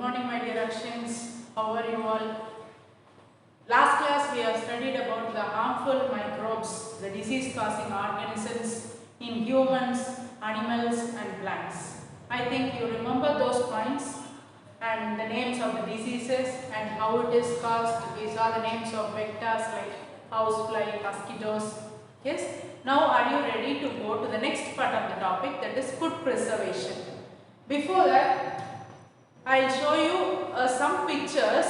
morning, my dear Akshins. How are you all? Last class we have studied about the harmful microbes, the disease-causing organisms in humans, animals and plants. I think you remember those points and the names of the diseases and how it is caused. These are the names of vectors like housefly, mosquitoes. Yes. Now are you ready to go to the next part of the topic, that is food preservation. Before that, I will show you some pictures.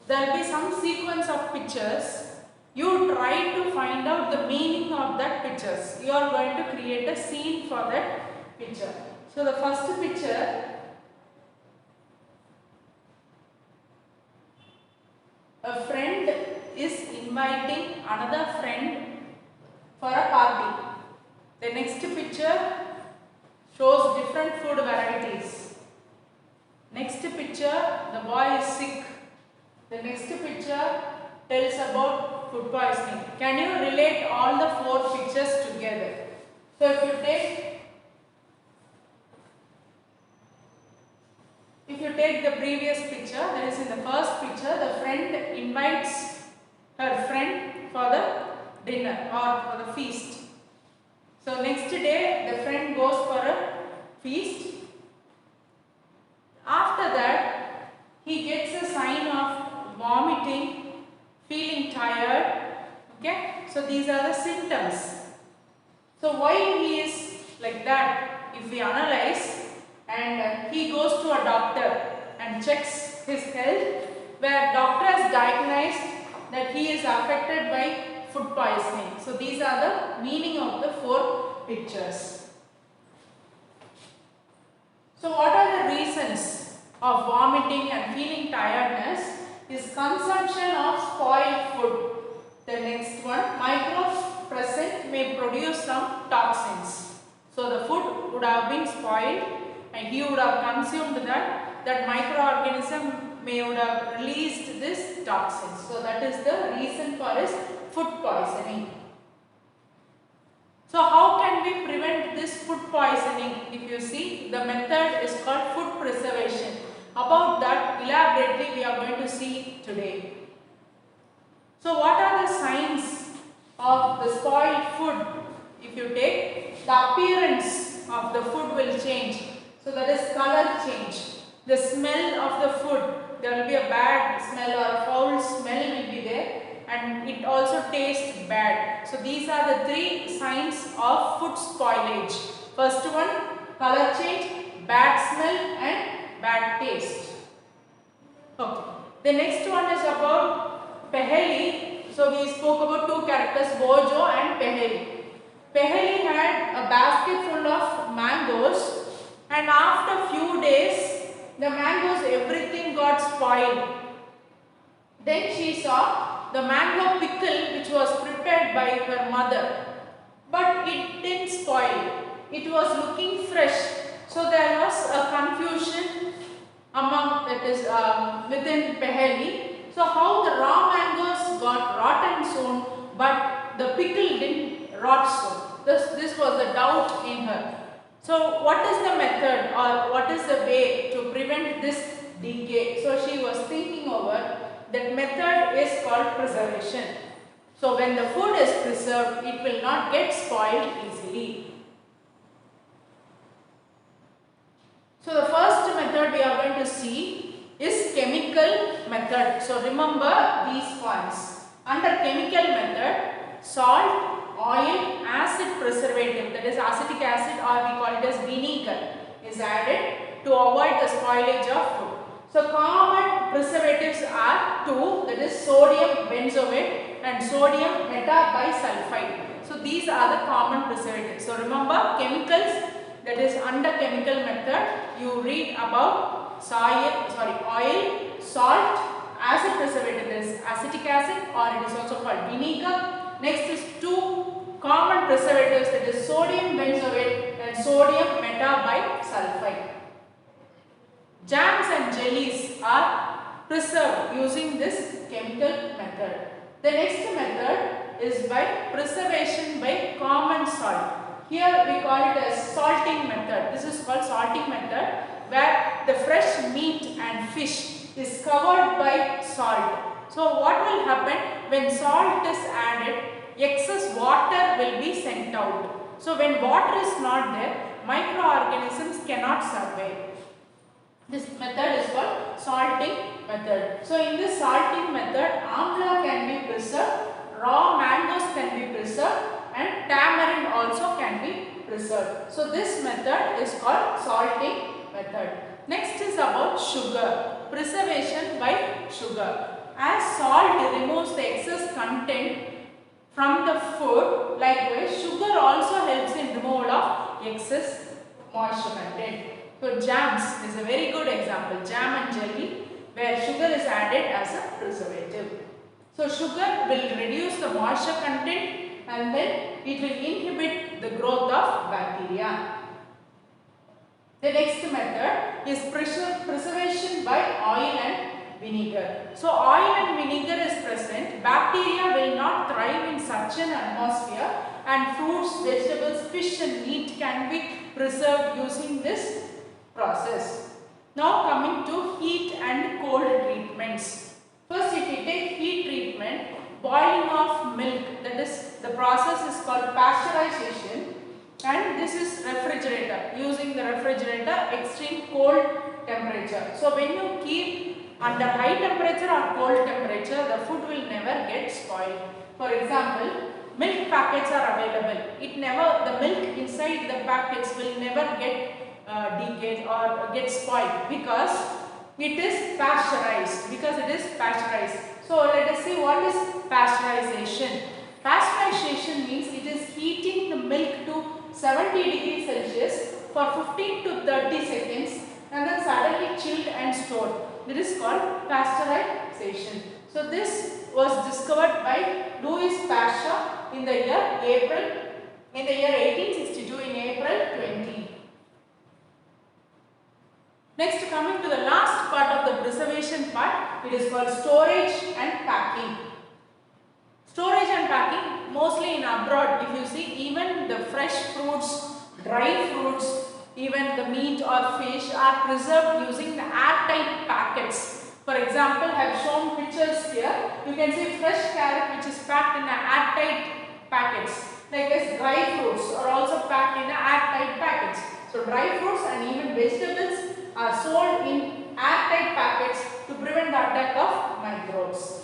There will be some sequence of pictures. You try to find out the meaning of that pictures. You are going to create a scene for that picture. So the first picture, a friend is inviting another friend for a party. The next picture shows different food varieties. Next picture, the boy is sick. The next picture tells about food poisoning. Can you relate all the four pictures together? So if you take the previous picture, that is in the first picture, the friend invites her friend for the dinner or for the feast. So next day the friend goes for a feast. After that, he gets a sign of vomiting, feeling tired. Okay, so these are the symptoms. So why he is like that? If we analyze, and he goes to a doctor and checks his health, where doctor has diagnosed that he is affected by food poisoning. So these are the meaning of the four pictures. So what are the reasons of vomiting and feeling tiredness? Is consumption of spoiled food. The next one, microbes present may produce some toxins. So the food would have been spoiled and he would have consumed that microorganism would have released this toxins. So that is the reason for his food poisoning. So how can we prevent this food poisoning? If you see, the method is called food preservation. About that elaborately we are going to see today. So what are the signs of the spoiled food? If you take, the appearance of the food will change. So that is color change. The smell of the food, there will be a bad smell or a foul smell will be there. And it also tastes bad. So these are the three signs of food spoilage. First one, color change, bad smell and bad taste. Okay. The next one is about Paheli. So we spoke about two characters, Bojo and Paheli. Paheli had a basket full of mangoes, and after few days the mangoes everything got spoiled. Then she saw the mango pickle which was prepared by her mother, but it didn't spoil. It was looking fresh. So there was a confusion among, that is within Paheli. So how the raw mangoes got rotten soon, but the pickle didn't rot soon. This was the doubt in her. So what is the method or what is the way to prevent this decay? So she was thinking over. That method is called preservation. So when the food is preserved, it will not get spoiled easily. So the first method we are going to see is chemical method. So remember these points. Under chemical method, salt, oil, acid preservative, that is acetic acid or we call it as vinegar, is added to avoid the spoilage of food. So common preservatives are two, that is sodium benzoate and sodium metabisulfite. So these are the common preservatives. So remember chemicals, that is under chemical method you read about oil, salt, acid preservative, that is acetic acid or it is also called vinegar. Next is two common preservatives, that is sodium benzoate and sodium metabisulfite. Jams and jellies are preserved using this chemical method. The next method is by preservation by common salt. Here we call it as salting method. This is called salting method. where the fresh meat and fish is covered by salt. So what will happen when salt is added? Excess water will be sent out. So when water is not there, microorganisms cannot survive. This method is called salting method. So in this salting method, amla can be preserved, raw mangoes can be preserved, and tamarind also can be preserved. So this method is called salting method. Next is about sugar, preservation by sugar. As salt removes the excess content from the food, likewise sugar also helps in removal of excess moisture content. So jams is a very good example, jam and jelly, where sugar is added as a preservative. So sugar will reduce the moisture content and then it will inhibit the growth of bacteria. The next method is preservation by oil and vinegar. So oil and vinegar is present, bacteria will not thrive in such an atmosphere, and fruits, vegetables, fish and meat can be preserved using this process. Now coming to heat and cold treatments. First, if we take heat treatment, boiling of milk, that is, the process is called pasteurization, and this is refrigerator, using the refrigerator, extreme cold temperature. So when you keep under high temperature or cold temperature, the food will never get spoiled. For example, milk packets are available. The milk inside the packets will never get decayed or get spoiled because it is pasteurized. So let us see what is pasteurization. Pasteurization means it is heating the milk to 70 degrees Celsius for 15 to 30 seconds and then suddenly chilled and stored. This is called pasteurization. So this was discovered by Louis Pasteur in the year 1862 in April 20. Next, coming to the last part of the preservation part, it is called storage and packing. Storage and packing, mostly in abroad, if you see, even the fresh fruits, dry fruits, even the meat or fish are preserved using the airtight packets. For example, I have shown pictures here. You can see fresh carrot which is packed in airtight packets. Like as dry fruits are also packed in airtight packets. So dry fruits and even vegetables are sold in airtight packets to prevent the attack of microbes.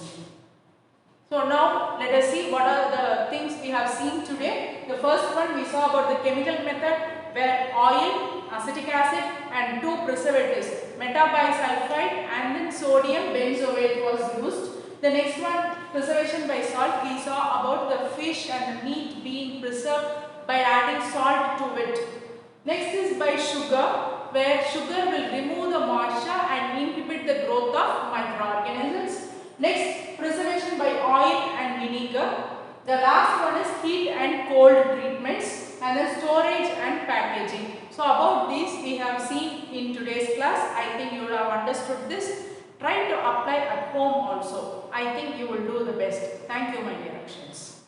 So now let us see what are the things we have seen today. The first one we saw about the chemical method where oil, acetic acid and two preservatives, metabisulfite and then sodium benzoate was used. The next one, preservation by salt, we saw about the fish and the meat being preserved by adding salt to it. Next is by sugar, where sugar will remove the moisture and inhibit the growth of microorganisms. Next, preservation by oil and vinegar. The last one is heat and cold treatments and then storage and packaging. So about these we have seen in today's class. I think you will have understood this. Try to apply at home also. I think you will do the best. Thank you, my dear students.